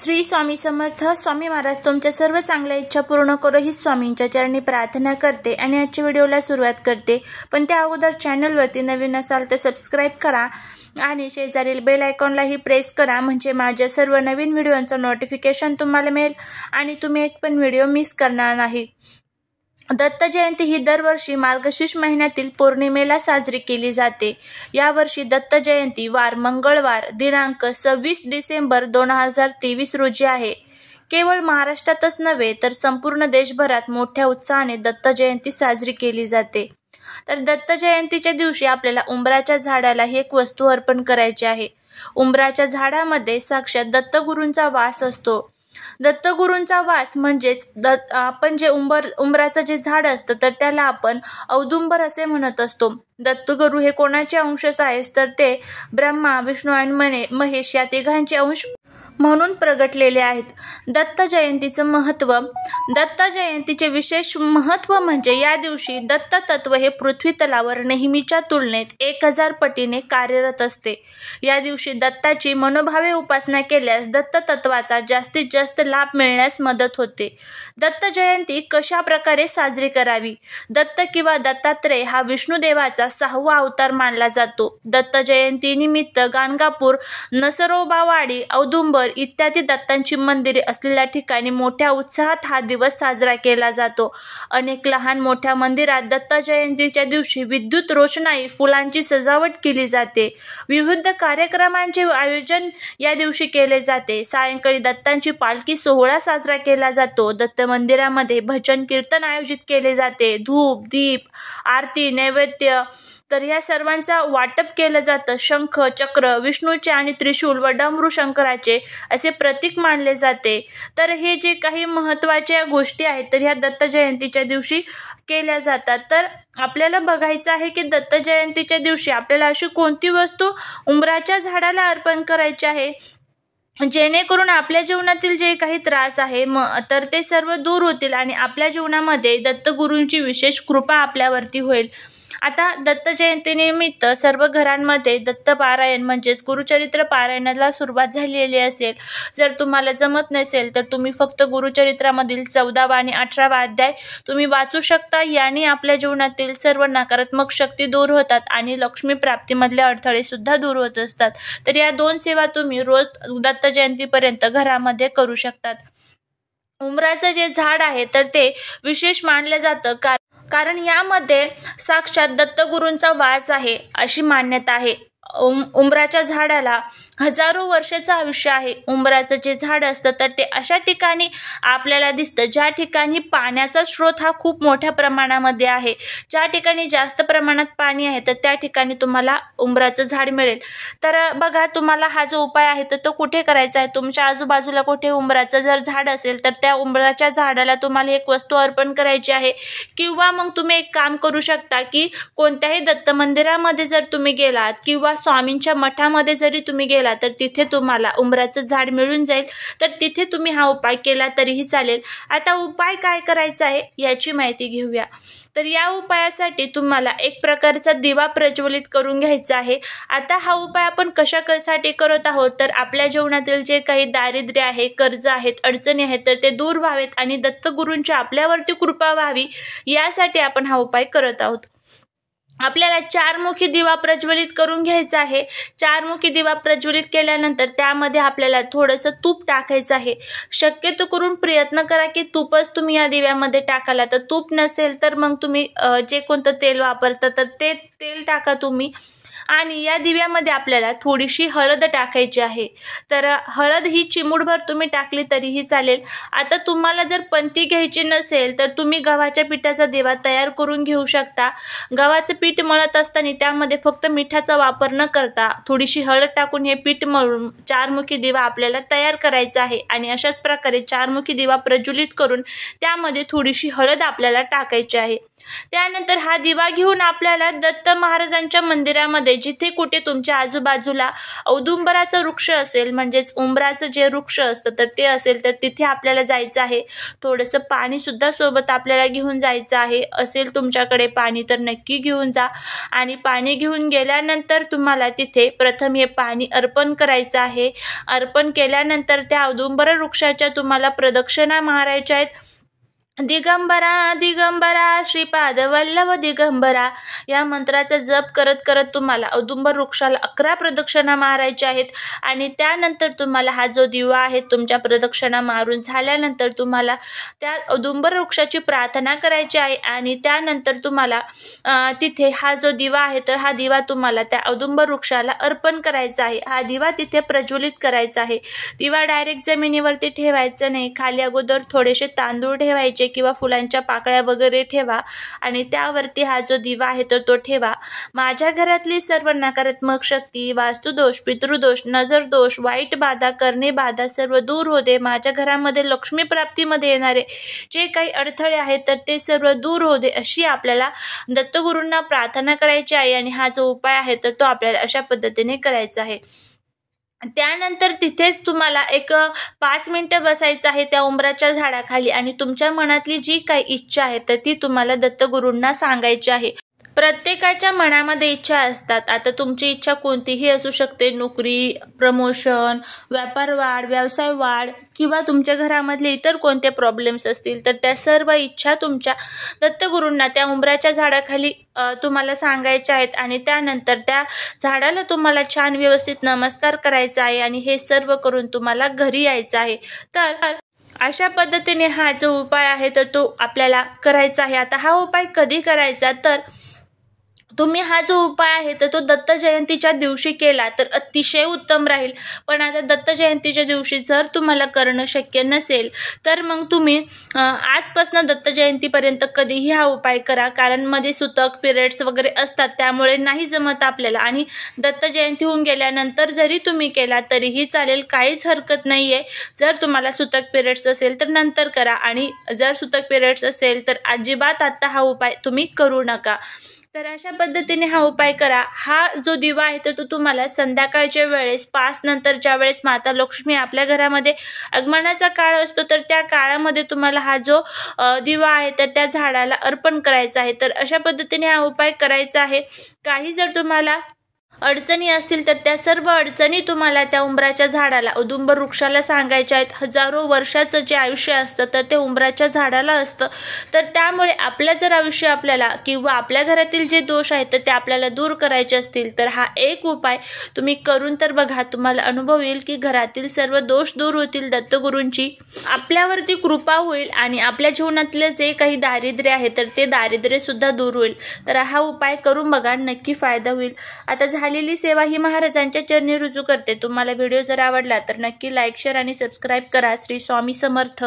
श्री स्वामी समर्थ. स्वामी महाराज तुमच्या सर्व चांगल्या इच्छा पूर्ण करो ही स्वामींच्या चरणी प्रार्थना करते आणि आजच्या व्हिडिओला सुरुवात करते. पण त्या अगोदर चॅनलवरती नवीन असाल तर सबस्क्राईब करा आणि शेजारील बेल आयकॉनलाही प्रेस करा, म्हणजे माझ्या सर्व नवीन व्हिडिओंचं नोटिफिकेशन तुम्हाला मिळेल आणि तुम्ही एक पण व्हिडिओ मिस करणार नाही. दत्त जयंती ही दरवर्षी मार्गशीर्ष महिन्यातील पौर्णिमेला साजरी केली जाते. यावर्षी दत्त जयंती वार मंगळवार दिनांक 26 डिसेंबर 2023 रोजी आहे. केवळ महाराष्ट्रातच नव्हे तर संपूर्ण देशभरात मोठ्या उत्साहाने दत्त जयंती साजरी केली जाते. तर दत्त जयंतीच्या दिवशी आपल्याला उंबराच्या झाडाला ही एक वस्तू अर्पण करायची आहे. उंबराच्या झाडामध्ये साक्षात दत्तगुरूंचा वास असतो. दत्तगुरूंचा वास म्हणजेच आपण जे उंबराचं जे झाड असतं तर त्याला आपण औदुंबर असे म्हणत असतो. दत्तगुरू हे कोणाचे अंशच आहेत तर ते ब्रह्मा विष्णू आणि महेश या तिघांचे अंश म्हणून प्रगटलेले आहेत. दत्त जयंतीचं महत्त्व. दत्त जयंतीचे विशेष महत्त्व म्हणजे या दिवशी दत्त तत्व हे पृथ्वी तलावर नेहमीच्या तुलनेत 1000 पटीने कार्यरत असते. या दिवशी दत्ताची मनोभावे उपासना केल्यास दत्त तत्वाचा जास्तीत जास्त लाभ मिळण्यास मदत होते. दत्त जयंती कशा प्रकारे साजरी करावी. दत्त किंवा दत्तात्रेय हा विष्णुदेवाचा 6वा अवतार मानला जातो. दत्त जयंतीनिमित्त गाणगापूर, नसरोबावाडी, औदुंबर इत्यादी दत्तांची मंदिरे असलेल्या ठिकाणी मोठ्या उत्साहात हा दिवस साजरा केला जातो. अनेक लहान मोठ्या मंदिरात दत्त जयंतीच्या दिवशी विद्युत रोषणाई, फुलांची सजावट केली जाते. विविध कार्यक्रमांचे आयोजन या दिवशी केले जाते. सायंकाळी दत्तांची पालखी सोहळा साजरा केला जातो. दत्त मंदिरामध्ये भजन कीर्तन आयोजित केले जाते. धूप, दीप, आरती, नैवेद्य तर या सर्वांचा वाटप केलं जातं. शंख, चक्र विष्णूचे आणि त्रिशूल व डमरू शंकराचे असे प्रतीक मानले जाते. तर हे जे काही महत्त्वाच्या गोष्टी आहेत तर ह्या दत्त जयंतीच्या दिवशी केल्या जातात. तर आपल्याला बघायचं आहे की दत्त जयंतीच्या दिवशी आपल्याला अशी कोणती वस्तू उंबराच्या झाडाला अर्पण करायची आहे जेणेकरून आपल्या जीवनातील जे काही त्रास आहे तर ते सर्व दूर होतील आणि आपल्या जीवनामध्ये दत्तगुरूंची विशेष कृपा आपल्यावरती होईल. आता दत्त जयंतीनिमित्त सर्व घरांमध्ये दत्त पारायण म्हणजेच गुरुचरित्र पारायणाला सुरुवात झालेली असेल. जर तुम्हाला जमत नसेल तर तुम्ही फक्त गुरुचरित्रामधील 14वा आणि 18वा अध्याय तुम्ही वाचू शकता. याने आपल्या जीवनातील सर्व नकारात्मक शक्ती दूर होतात आणि लक्ष्मी प्राप्तीमधले अडथळे सुद्धा दूर होत असतात. तर या 2 सेवा तुम्ही रोज दत्त जयंतीपर्यंत घरामध्ये करू शकतात. उंबराचं जे झाड आहे तर ते विशेष मानलं जातं कारण यामध्ये साक्षात दत्तगुरूंचा वास आहे अशी मान्यता आहे. उंबराच्या झाडाला हजारो वर्षाचं आयुष्य आहे. उंबराचं जे झाड असतं तर ते अशा ठिकाणी आपल्याला दिसतं ज्या ठिकाणी पाण्याचा स्रोत हा खूप मोठ्या प्रमाणामध्ये आहे. ज्या ठिकाणी जास्त प्रमाणात पाणी आहे तर त्या ठिकाणी तुम्हाला उंबराचं झाड मिळेल. तर बघा, तुम्हाला हा जो उपाय आहे तर तो कुठे करायचा आहे. तुमच्या आजूबाजूला कुठे उंबराचं जर झाड असेल तर त्या उंबराच्या झाडाला तुम्हाला एक वस्तू अर्पण करायची आहे. किंवा मग तुम्ही एक काम करू शकता की कोणत्याही दत्त मंदिरामध्ये जर तुम्ही गेलात किंवा स्वामींच्या मठामध्ये जरी तुम्ही गेला तर तिथे तुम्हाला उंबराचं झाड मिळून जाईल. तर तिथे तुम्ही हा उपाय केला तरीही चालेल. आता उपाय काय करायचा आहे याची माहिती घेऊया. तर या उपायासाठी तुम्हाला एक प्रकारचा दिवा प्रज्वलित करून घ्यायचा आहे. आता हा उपाय आपण कशासाठी करत आहोत तर आपल्या जीवनातील जे काही दारिद्र्य आहे, कर्ज आहेत, अडचणी आहेत तर ते दूर व्हावेत आणि दत्तगुरूंची आपल्यावरती कृपा व्हावी यासाठी आपण हा उपाय करत आहोत. आपल्याला 4मुखी दिवा प्रज्वलित करून घ्यायचा आहे. 4मुखी दिवा प्रज्वलित केल्यानंतर त्यामध्ये आपल्याला थोडंसं तूप टाकायचं आहे. शक्यतो करून प्रयत्न करा की तूपच तुम्ही या दिव्यामध्ये टाकाला. तर तूप नसेल तर मग तुम्ही जे कोणतं तेल वापरता तर ते तेल टाका तुम्ही. आणि या दिव्यामध्ये आपल्याला थोडीशी हळद टाकायची आहे. तर हळद ही चिमूटभर तुम्ही टाकली तरीही चालेल. आता तुम्हाला जर पंथी घ्यायची नसेल तर तुम्ही गव्हाच्या पिठाचा दिवा तयार करून घेऊ शकता. गव्हाचं पीठ मळत असताना त्यामध्ये फक्त मिठाचा वापर न करता थोडीशी हळद टाकून हे पीठ मळून 4मुखी दिवा आपल्याला तयार करायचा आहे. आणि अशाच प्रकारे 4मुखी दिवा प्रज्वलित करून त्यामध्ये थोडीशी हळद आपल्याला टाकायची आहे. त्यानंतर हा दिवा घेऊन आपल्याला दत्त महाराजांच्या मंदिरामध्ये जिथे कुठे तुमच्या आजूबाजूला औदुंबराचा वृक्ष असेल, म्हणजेच उंबराचं जे वृक्ष असतं तर ते असेल, तर तिथे आपल्याला जायचं आहे. थोडंसं पाणी सुद्धा सोबत आपल्याला घेऊन जायचं आहे. असेल तुमच्याकडे पाणी तर नक्की घेऊन जा. आणि पाणी घेऊन गेल्यानंतर तुम्हाला तिथे प्रथम हे पाणी अर्पण करायचं आहे. अर्पण केल्यानंतर त्या औदुंबर वृक्षाच्या तुम्हाला प्रदक्षिणा मारायच्या आहेत. दिगंबरा दिगंबरा श्रीपाद वल्लभ दिगंबरा या मंत्राचा जप करत करत तुम्हाला औदुंबर वृक्षाला 11 प्रदक्षिणा मारायच्या आहेत. आणि त्यानंतर तुम्हाला हा जो दिवा आहे, तुमच्या प्रदक्षिणा मारून झाल्यानंतर तुम्हाला त्या औदुंबर वृक्षाची प्रार्थना करायची आहे. आणि त्यानंतर तुम्हाला तिथे हा जो दिवा आहे तर हा दिवा तुम्हाला त्या औदुंबर वृक्षाला अर्पण करायचा आहे. हा दिवा तिथे प्रज्वलित करायचा आहे. दिवा डायरेक्ट जमिनीवरती ठेवायचा नाही. खाली अगोदर थोडेसे तांदूळ ठेवायचे किंवा फुलांच्या पाकळ्या वगैरे ठेवा आणि त्यावरती हा जो दिवा आहे तर तो ठेवा. माझ्या घरातली सर्व नकारात्मक शक्ती, वास्तुदोष, पितृदोष, नजरदोष, वाईट बाधा, करणे बाधा सर्व दूर होते. माझ्या घरामध्ये लक्ष्मी प्राप्तीमध्ये येणारे जे काही अडथळे आहेत तर ते सर्व दूर होते, अशी आपल्याला दत्तगुरूंना प्रार्थना करायची आहे. आणि हा जो उपाय आहे तर तो आपल्याला अशा पद्धतीने करायचा आहे. त्यानंतर तिथेच तुम्हाला एक 5 मिनिटं बसायचं आहे त्या उंबराच्या झाडाखाली आणि तुमच्या मनातली जी काही इच्छा आहे तर ती तुम्हाला दत्तगुरूंना सांगायची आहे. प्रत्येकाच्या मनामध्ये इच्छा असतात. आता तुमची इच्छा कोणतीही असू शकते. नोकरी, प्रमोशन, व्यापार वाढ, व्यवसाय वाढ किंवा तुमच्या घरामधले इतर कोणते प्रॉब्लेम्स असतील तर त्या सर्व इच्छा तुमच्या दत्तगुरूंना त्या उंबराच्या झाडाखाली तुम्हाला सांगायच्या आहेत. आणि त्यानंतर त्या झाडाला तुम्हाला छान व्यवस्थित नमस्कार करायचा आहे आणि हे सर्व करून तुम्हाला घरी यायचं आहे. तर अशा पद्धतीने हा जो उपाय आहे तर तो आपल्याला करायचा आहे. आता हा उपाय कधी करायचा, तर तुम्ही हा जो उपाय आहे तर तो दत्त जयंतीच्या दिवशी केला तर अतिशय उत्तम राहील. पण आता दत्त जयंतीच्या दिवशी जर तुम्हाला करणं शक्य नसेल तर मग तुम्ही आजपासून दत्त जयंतीपर्यंत कधीही हा उपाय करा. कारण मध्ये सुतक, पिरियड्स वगैरे असतात, त्यामुळे नाही जमत आपल्याला. आणि दत्त जयंती होऊन गेल्यानंतर जरी तुम्ही केला तरीही चालेल, काहीच हरकत नाही आहे. जर तुम्हाला सुतक, पिरियड्स असेल तर नंतर करा आणि जर सुतक, पिरियड्स असेल तर अजिबात आत्ता हा उपाय तुम्ही करू नका. तर अशा पद्धतीने हा उपाय करा. हा जो दिवा आहे तर तो तुम्हाला संध्याकाळच्या वेळेस 5 नंतर ज्या वेळेस माता लक्ष्मी आपल्या घरामध्ये आगमनाचा काळ असतो तर त्या काळामध्ये तुम्हाला हा जो दिवा आहे तर त्या झाडाला अर्पण करायचा आहे. तर अशा पद्धतीने हा उपाय करायचा आहे. काही जर तुम्हाला अडचणी असतील तर त्या सर्व अडचणी तुम्हाला त्या उंबराच्या झाडाला, औदुंबर वृक्षाला सांगायच्या आहेत. हजारो वर्षाचं जे आयुष्य असतं तर ते उंबराच्या झाडाला असतं. तर त्यामुळे आपलं जर आयुष्य आपल्याला किंवा आपल्या घरातील जे दोष आहेत तर ते आपल्याला दूर करायचे असतील तर हा एक उपाय तुम्ही करून तर बघा. तुम्हाला अनुभव येईल की घरातील सर्व दोष दूर होतील. दत्तगुरूंची आपल्यावरती कृपा होईल आणि आपल्या जीवनातले जे काही दारिद्र्य आहे तर ते दारिद्र्य सुद्धा दूर होईल. तर हा उपाय करून बघा, नक्की फायदा होईल. आता झालेली सेवा ही महाराजांच्या चरणी रुजू करते. तुम्हाला व्हिडिओ जर आवडला तर नक्की लाईक, शेअर आणि सबस्क्राईब करा. श्री स्वामी समर्थ.